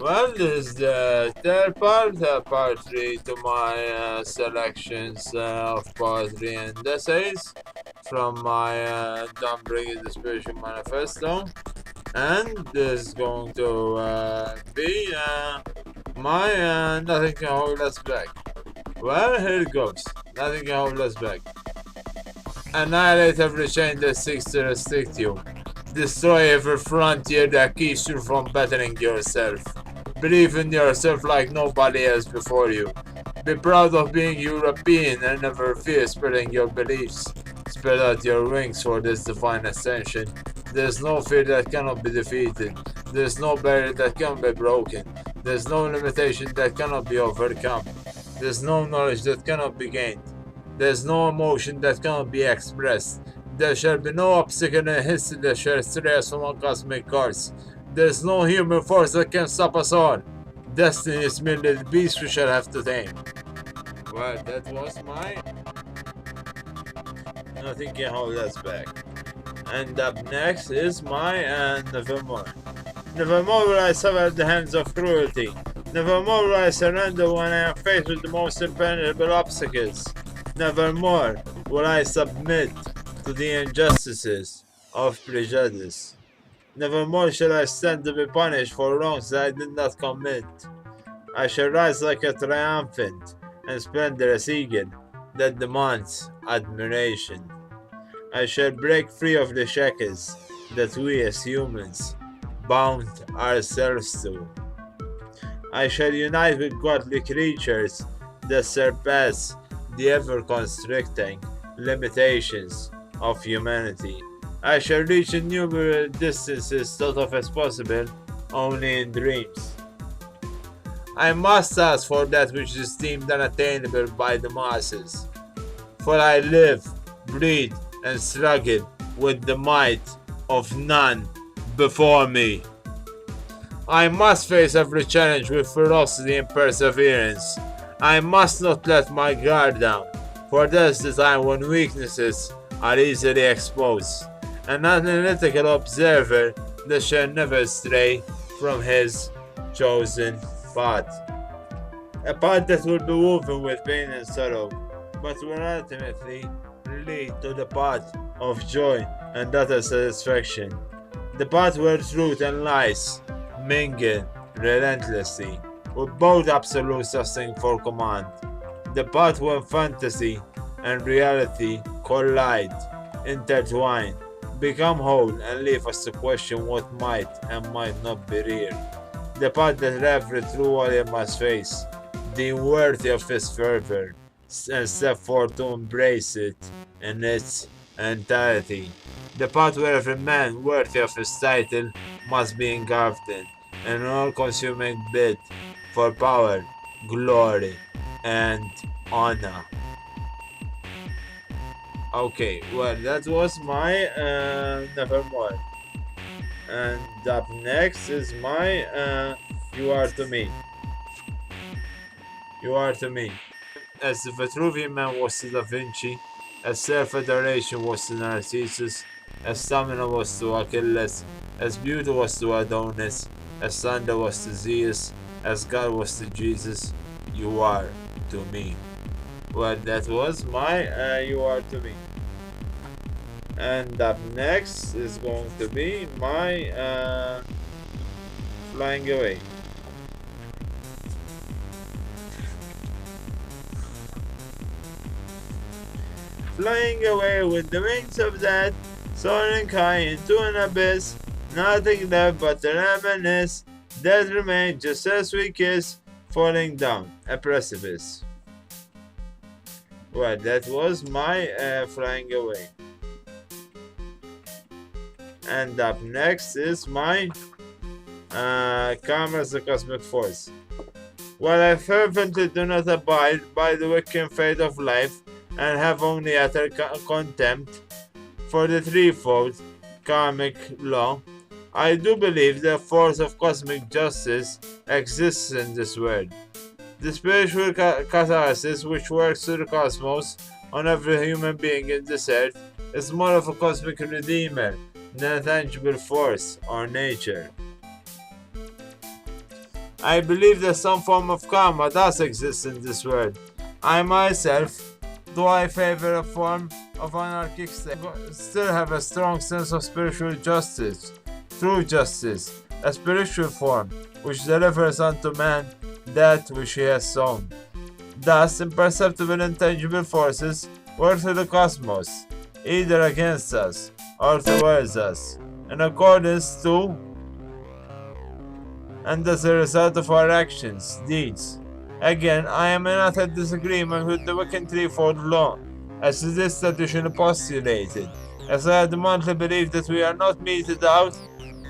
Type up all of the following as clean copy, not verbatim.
Well, this is the part 3 to my selections of poetry and essays from my Dawnbringer the Spiritual Manifesto. And this is going to be my Nothing Can Hold Us Back. Well, here it goes. Nothing can hold us back. Annihilate every chain that seeks to restrict you. Destroy every frontier that keeps you from bettering yourself. Believe in yourself like nobody else before you. Be proud of being European and never fear spreading your beliefs. Spread out your wings for this divine ascension. There's no fear that cannot be defeated. There's no barrier that cannot be broken. There's no limitation that cannot be overcome. There's no knowledge that cannot be gained. There's no emotion that cannot be expressed. There shall be no obstacle in history that shall stray us from our cosmic course. There's no human force that can stop us all. Destiny is merely the beast we shall have to tame. Well, that was my Nothing Can Hold Us Back. And up next is my Nevermore. Nevermore will I suffer at the hands of cruelty. Nevermore will I surrender when I am faced with the most impenetrable obstacles. Nevermore will I submit to the injustices of prejudice. Nevermore shall I stand to be punished for wrongs that I did not commit. I shall rise like a triumphant and splendorous eagle that demands admiration. I shall break free of the shackles that we as humans bound ourselves to. I shall unite with godly creatures that surpass the ever-constricting limitations of humanity. I shall reach innumerable distances thought of as possible only in dreams. I must ask for that which is deemed unattainable by the masses, for I live, breathe, and struggle with the might of none before me. I must face every challenge with ferocity and perseverance. I must not let my guard down, for that's the time when weaknesses are easily exposed. An analytical observer that shall never stray from his chosen path. A path that will be woven with pain and sorrow, but will ultimately lead to the path of joy and utter satisfaction. The path where truth and lies mingle relentlessly, with both absolutes asking for command. The path where fantasy and reality collide, intertwine, become whole, and leave us to question what might and might not be real. The path that every true warrior must face, deem worthy of his fervor, and step forth to embrace it in its entirety. The path where every man worthy of his title must be engulfed in an all-consuming bid for power, glory, and honor. Okay, well, that was my Nevermore. And up next is my You Are To Me. You Are To Me. As the Vitruvian Man was to Da Vinci, as self-adoration was to Narcissus, as stamina was to Achilles, as beauty was to Adonis, as thunder was to Zeus, as God was to Jesus, you are to me. Well, that was my You Are To Me. And up next is going to be my Flying Away. Flying away with the wings of death, soaring high into an abyss, nothing left but to reminisce, death remains just as we kiss, falling down a precipice. Well, that was my Flying Away. And up next is my Calm as the Cosmic Force. While I fervently do not abide by the wicked fate of life, and have only utter contempt for the threefold karmic law, I do believe the force of cosmic justice exists in this world. The spiritual catharsis which works through the cosmos on every human being in this earth is more of a cosmic redeemer than a tangible force or nature. I believe that some form of karma does exist in this world. I myself, though I favor a form of anarchic state, still have a strong sense of spiritual justice, true justice, a spiritual form which delivers unto man that which he has sown. Thus, imperceptible intangible forces work through the cosmos, either against us or towards us, in accordance to and as a result of our actions, deeds. Again, I am in utter disagreement with the Wiccan threefold law, as it is traditionally postulated, as I adamantly believe that we are not meted out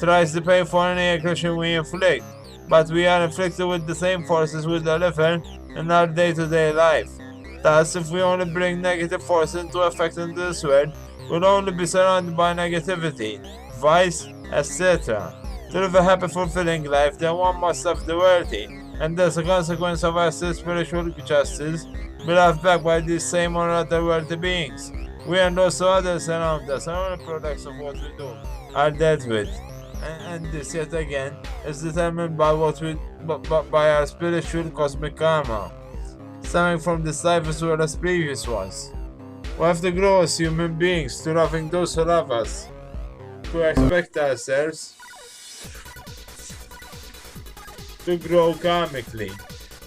thrice to pay for any aggression we inflict, but we are inflicted with the same forces we deliver in our day-to-day life. Thus, if we only bring negative forces into effect in this world, we'll only be surrounded by negativity, vice, etc. To live a happy, fulfilling life, then one must have the worthy, and as a consequence of our spiritual justice, be loved back by these same or other worthy beings. We and also others around us are only products of what we do, are dealt with. And this, yet again, is determined by by our spiritual cosmic karma, stemming from this life as well as previous ones. We have to grow as human beings to loving those who love us, to expect ourselves to grow karmically.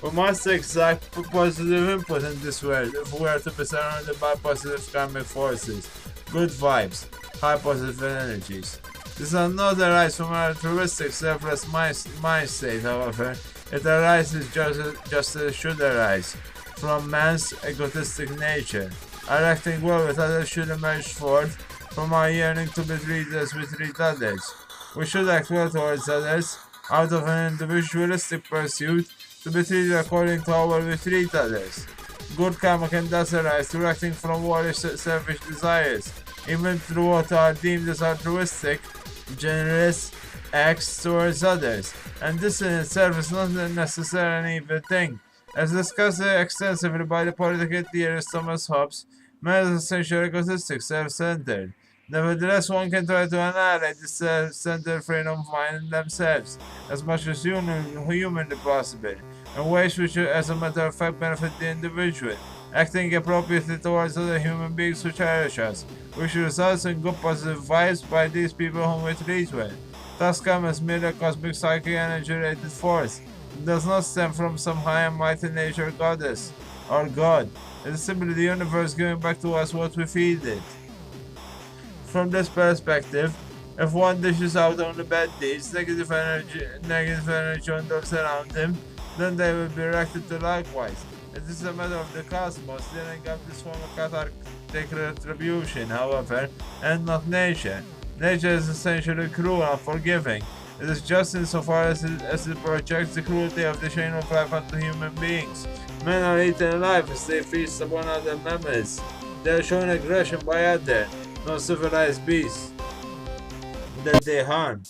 We must exact positive input in this world if we are to be surrounded by positive karmic forces, good vibes, high positive energies. This does not arise from our altruistic, selfless mind state, however. It arises just as it should arise, from man's egotistic nature. Our acting well with others should emerge forth from our yearning to be treated as we treat others. We should act well towards others, out of an individualistic pursuit to be treated according to how we treat others. Good karma can thus arise through acting from worldly selfish desires, even through what are deemed as altruistic, generous acts towards others, and this in itself is not necessarily an evil thing. As discussed extensively by the political theorist Thomas Hobbes, man is essentially egotistic, self-centered. Nevertheless, one can try to annihilate this self-centered frame of mind in themselves as much as humanly possible, in ways which, as a matter of fact, benefit the individual, acting appropriately towards other human beings who cherish us, which results in good positive vibes by these people whom we treat well. Thus karma is merely a cosmic psychic energy-related force. It does not stem from some high and mighty nature goddess or god. It is simply the universe giving back to us what we feed it. From this perspective, if one dishes out only bad deeds, negative energy on those around him, then they will be reacted to likewise. It is a matter of the cosmos dealing up this form of cathartic retribution, however, and not nature. Nature is essentially cruel and forgiving. It is just insofar as it projects the cruelty of the chain of life onto human beings. Men are eaten alive as they feast upon other mammals. They are shown aggression by other, non-civilized beasts that they harm.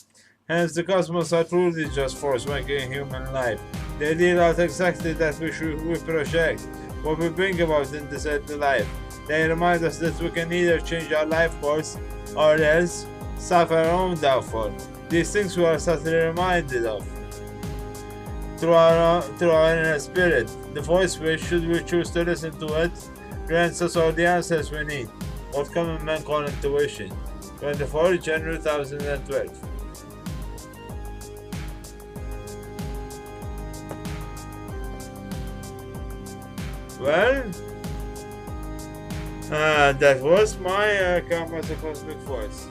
Hence, the cosmos are truly just force making human life. They deal out exactly that which we project, what we bring about in this earthly life. They remind us that we can either change our life course or else suffer our own downfall. These things we are subtly reminded of through our inner spirit, the voice which, should we choose to listen to it, grants us all the answers we need. What common men call intuition. 24 January 2012. Well, that was my karma as a cosmic force.